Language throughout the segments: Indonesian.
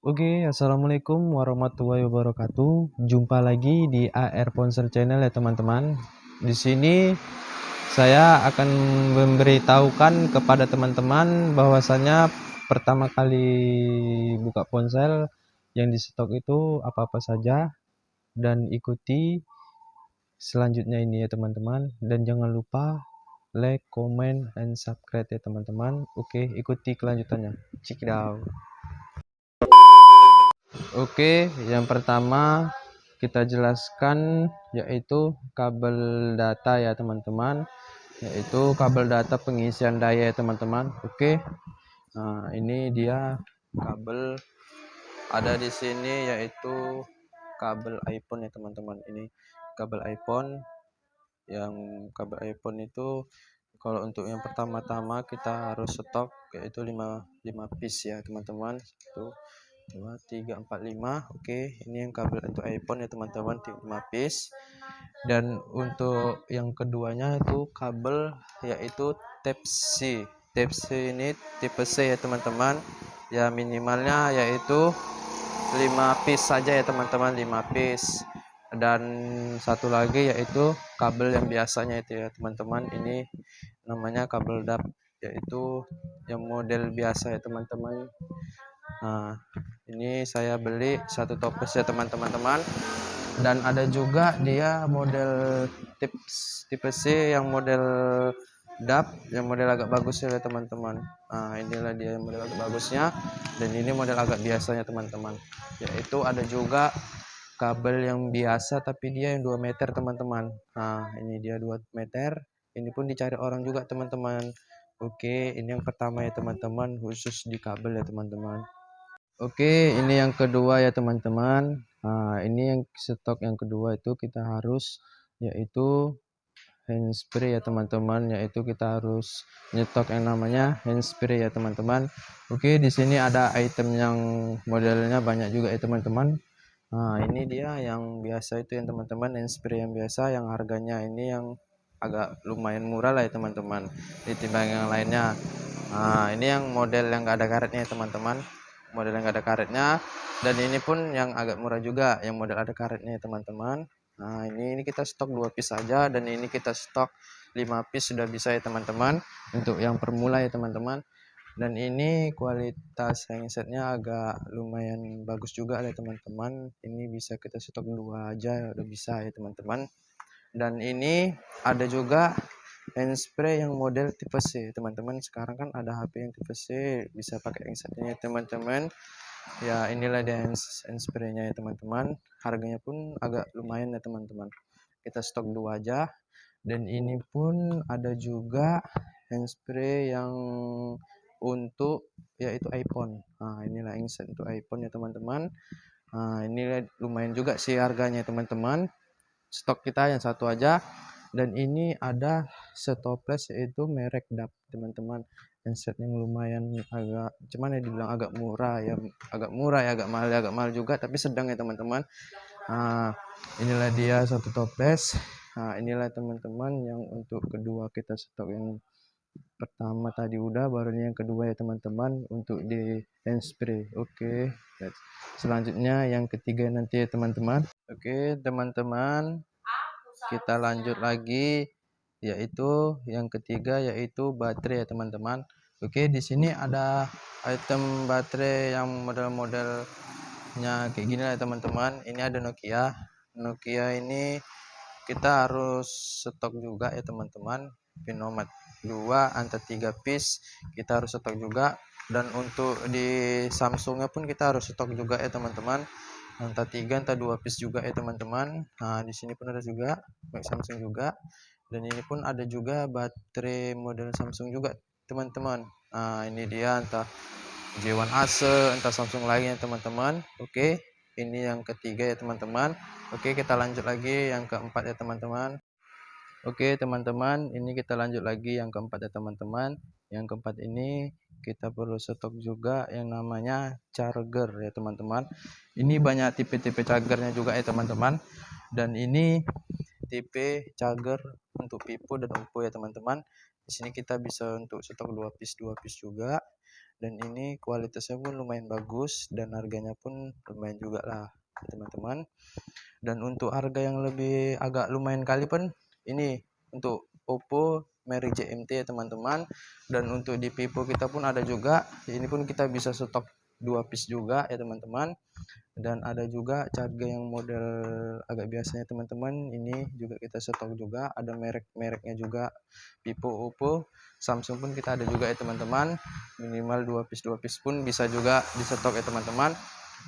Assalamualaikum warahmatullahi wabarakatuh. Jumpa lagi di AR Ponsel Channel ya teman-teman. Di sini saya akan memberitahukan kepada teman-teman bahwasannya pertama kali buka ponsel yang di stok itu apa-apa saja, dan ikuti selanjutnya ini ya teman-teman, dan jangan lupa like, comment, and subscribe ya teman-teman. Ikuti kelanjutannya. Check it out. Yang pertama kita jelaskan yaitu kabel data ya teman-teman, yaitu kabel data pengisian daya ya teman-teman. Nah ini dia kabel ada di sini, yaitu kabel iPhone ya teman-teman. Ini kabel iPhone. Yang kabel iPhone itu kalau untuk yang pertama-tama kita harus stok yaitu 5 piece ya teman-teman. 2, 3, 4, 5. Ini yang kabel untuk iPhone ya teman-teman, 5 piece. Dan untuk yang keduanya itu kabel yaitu Type C. Type C ini tipe C ya teman-teman. Ya minimalnya yaitu 5 piece saja ya teman-teman, 5 piece. Dan satu lagi yaitu kabel yang biasanya itu ya teman-teman. Ini namanya kabel DAP, yaitu yang model biasa ya teman-teman. Nah, ini saya beli satu toples ya teman-teman. Dan ada juga dia model tipe C yang model DAP, yang model agak bagus ya teman-teman. Nah, inilah dia yang model agak bagusnya, dan ini model agak biasanya teman-teman. Yaitu ada juga kabel yang biasa tapi dia yang 2 meter teman-teman. Nah, ini dia 2 meter. Ini pun dicari orang juga teman-teman. Ini yang pertama ya teman-teman, khusus di kabel ya teman-teman. Ini yang kedua ya teman-teman. Nah, ini yang stok yang kedua itu kita harus yaitu handspray ya teman-teman, yaitu kita harus nyetok yang namanya handspray ya teman-teman. Di sini ada item yang modelnya banyak juga ya teman-teman. Nah, ini dia yang biasa itu ya teman-teman, handspray yang biasa yang harganya ini yang agak lumayan murah lah ya teman-teman ditimbang yang lainnya. Nah, ini yang model yang gak ada karetnya ya teman-teman, model yang gak ada karetnya. Dan ini pun yang agak murah juga, yang model ada karetnya ya teman-teman. Nah, ini kita stok 2 piece saja, dan ini kita stok 5 piece sudah bisa ya teman-teman, untuk yang permula ya teman-teman. Dan ini kualitas handsetnya agak lumayan bagus juga ya teman-teman. Ini bisa kita stok 2 aja udah bisa ya teman-teman. Dan ini ada juga handspray yang model tipe C teman-teman. Sekarang kan ada HP yang tipe C bisa pakai handsetnya teman-teman. Ya inilah dia handspraynya ya teman-teman. Harganya pun agak lumayan ya teman-teman. Kita stok 2 aja. Dan ini pun ada juga handspray yang untuk yaitu iPhone. Nah, inilah handset untuk iPhone ya teman-teman. Nah, ini lumayan juga sih harganya teman-teman. Stok kita yang satu aja. Dan ini ada stoples yaitu merek DAP teman-teman. Handset yang lumayan agak cuman ya dibilang agak murah ya, agak mahal juga, tapi sedang ya teman-teman. Nah, inilah dia satu toples. Nah, inilah teman-teman yang untuk kedua kita stok. Yang pertama tadi udah, baru ini yang kedua ya teman-teman untuk di handspray. Selanjutnya yang ketiga nanti ya teman-teman. Teman-teman, kita lanjut lagi, yaitu yang ketiga yaitu baterai ya teman-teman. Di sini ada item baterai yang model-modelnya kayak gini lah teman-teman. Ini ada Nokia ini kita harus stok juga ya teman-teman. Pinomat 2 antar 3 piece kita harus stok juga. Dan untuk di Samsungnya pun kita harus stok juga ya teman-teman, entah 3 entah 2 piece juga ya teman-teman. Nah, di sini pun ada juga Samsung juga. Dan ini pun ada juga baterai model Samsung juga teman-teman. Nah, ini dia entah J1 Ace, entah Samsung lainnya teman-teman. Ini yang ketiga ya teman-teman. Kita lanjut lagi yang keempat ya teman-teman. Teman-teman, ini kita lanjut lagi yang keempat ya teman-teman. Yang keempat ini kita perlu stok juga yang namanya charger ya teman-teman. Ini banyak tipe-tipe chargernya juga ya teman-teman. Dan ini tipe charger untuk Vivo dan Oppo ya teman-teman. Di sini kita bisa untuk stok 2 piece juga. dan ini kualitasnya pun lumayan bagus dan harganya pun lumayan juga lah teman-teman. Dan untuk harga yang lebih agak lumayan kali pun ini untuk Oppo merek JMT ya teman-teman. Dan untuk di Vivo kita pun ada juga, ini pun kita bisa stok 2 piece juga ya teman-teman. Dan ada juga charger yang model agak biasanya teman-teman, ini juga kita stok juga, ada merek-mereknya juga, Vivo, Oppo, Samsung pun kita ada juga ya teman-teman. Minimal 2 piece pun bisa juga di stok ya teman-teman.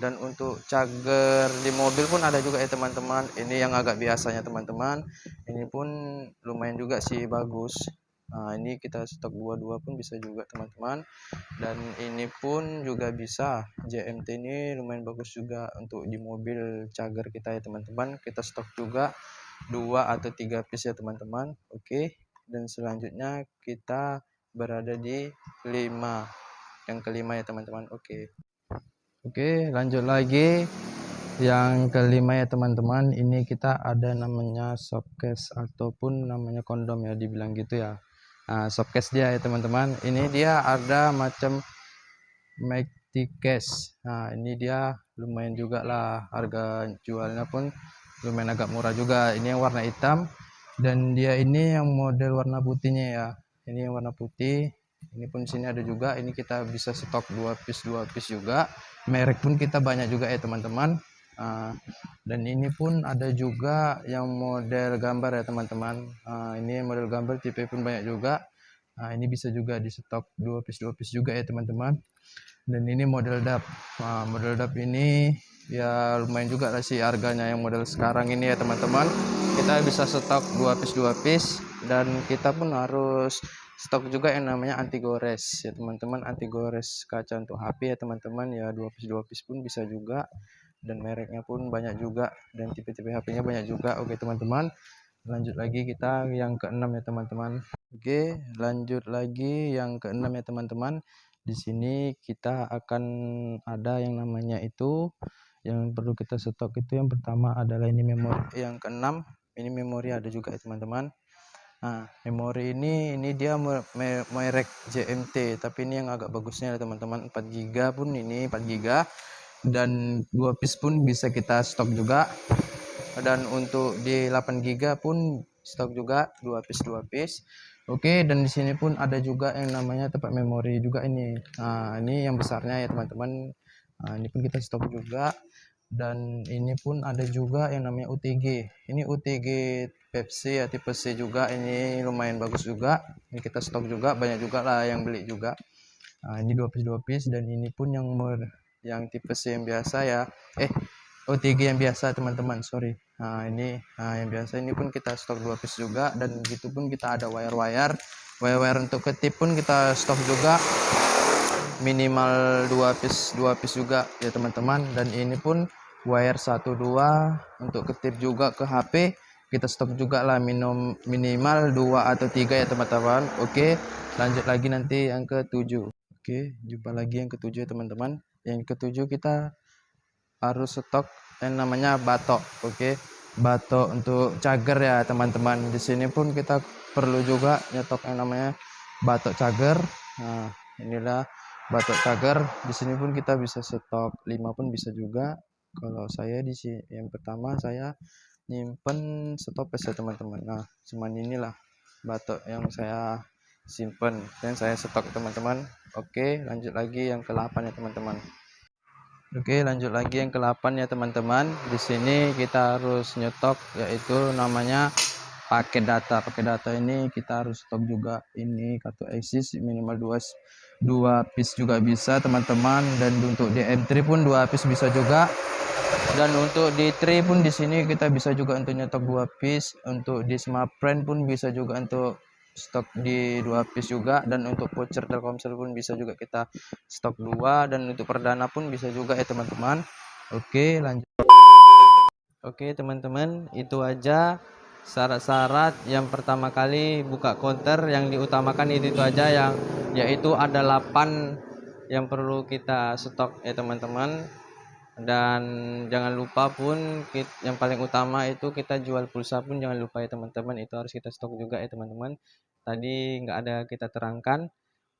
Dan untuk charger di mobil pun ada juga ya teman-teman, ini yang agak biasanya teman-teman, ini pun lumayan juga sih bagus. Nah ini kita stok dua pun bisa juga teman-teman. Dan ini pun juga bisa, JMT ini lumayan bagus juga untuk di mobil charger kita ya teman-teman. Kita stok juga 2 atau 3 piece ya teman-teman. Oke, dan selanjutnya kita berada di 5, yang kelima ya teman-teman. Oke, lanjut lagi yang kelima ya teman-teman. Ini kita ada namanya softcase ataupun namanya kondom ya, dibilang gitu ya. Nah, softcase dia ya teman-teman, ini dia ada macam Mighty Case. Nah ini dia lumayan juga lah, harga jualnya pun lumayan agak murah juga. Ini yang warna hitam dan dia ini yang model warna putihnya ya. Ini yang warna putih. Ini pun sini ada juga, ini kita bisa stok 2 piece juga. Merek pun kita banyak juga ya teman-teman. Dan ini pun ada juga yang model gambar ya teman-teman. Ini model gambar tipe pun banyak juga. Nah ini bisa juga di stok 2 piece juga ya teman-teman. Dan ini model DAP. Nah, model DAP ini ya lumayan juga lah sih harganya yang model sekarang ini ya teman-teman. Kita bisa stok 2 piece dan kita pun harus stok juga yang namanya anti gores ya teman-teman, anti gores kaca untuk HP ya teman-teman, ya 2 piece pun bisa juga. Dan mereknya pun banyak juga dan tipe-tipe HP-nya banyak juga. Oke teman-teman, lanjut lagi kita yang keenam ya teman-teman. Oke, lanjut lagi yang keenam ya teman-teman. Di sini kita akan ada yang namanya itu yang perlu kita stok itu, yang pertama adalah ini memori. Yang keenam ini memori ada juga ya teman-teman. Nah memori ini dia merek JMT, tapi ini yang agak bagusnya ya teman-teman, 4 GB pun ini 4 GB dan 2 piece pun bisa kita stok juga. Dan untuk di 8 GB pun stok juga 2 piece. Oke, dan di sini pun ada juga yang namanya tempat memori juga ini. Nah ini yang besarnya ya teman-teman. Nah, ini pun kita stok juga. Dan ini pun ada juga yang namanya UTG. Ini UTG Pepsi ya, tipe C juga, ini lumayan bagus juga. Ini kita stok juga, banyak juga lah yang beli juga. Nah ini 2 piece dan ini pun yang tipe C yang biasa ya. OTG yang biasa teman-teman, sorry. Nah ini yang biasa ini pun kita stok 2 piece juga. Dan begitu pun kita ada wire untuk ketip pun kita stok juga minimal 2 piece juga ya teman-teman. Dan ini pun wire 1 2 untuk ketip juga ke HP kita stok juga lah, minimal 2 atau 3 ya teman-teman. Oke, lanjut lagi nanti yang ke-7. Oke, jumpa lagi yang ke-7 teman-teman. Yang ke-7 kita harus stok yang namanya batok. Oke, batok untuk cager ya teman-teman. Di sini pun kita perlu juga nyetok yang namanya batok cager. Nah inilah batok cager. Di sini pun kita bisa stok 5 pun bisa juga. Kalau saya di sini yang pertama saya nyimpen stopes ya teman-teman. Nah cuman inilah batok yang saya simpen dan saya stok teman-teman. Oke, lanjut lagi yang ke-8 ya teman-teman. Oke, lanjut lagi yang ke-8 ya teman-teman. Di sini kita harus nyetok yaitu namanya paket data. Paket data ini kita harus stok juga, ini kartu Axis minimal 2 piece juga bisa teman-teman. Dan untuk DM3 pun 2 piece bisa juga. Dan untuk di 3 pun di sini kita bisa juga untuk nyetok 2 piece. Untuk di Smartfren pun bisa juga untuk stok di 2 piece juga. Dan untuk voucher Telkomsel pun bisa juga kita stok 2. Dan untuk perdana pun bisa juga ya teman-teman. Oke, lanjut. Oke teman-teman, itu aja syarat-syarat yang pertama kali buka counter. Yang diutamakan itu aja, yang yaitu ada 8 yang perlu kita stok ya teman-teman. Dan jangan lupa pun yang paling utama itu kita jual pulsa pun jangan lupa ya teman-teman, itu harus kita stok juga ya teman-teman. Tadi nggak ada kita terangkan.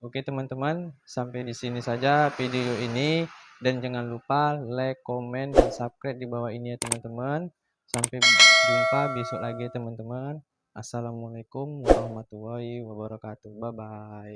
Oke teman-teman, sampai di sini saja video ini, dan jangan lupa like, komen, dan subscribe di bawah ini ya teman-teman. Sampai jumpa besok lagi teman-teman. Assalamualaikum warahmatullahi wabarakatuh. Bye bye.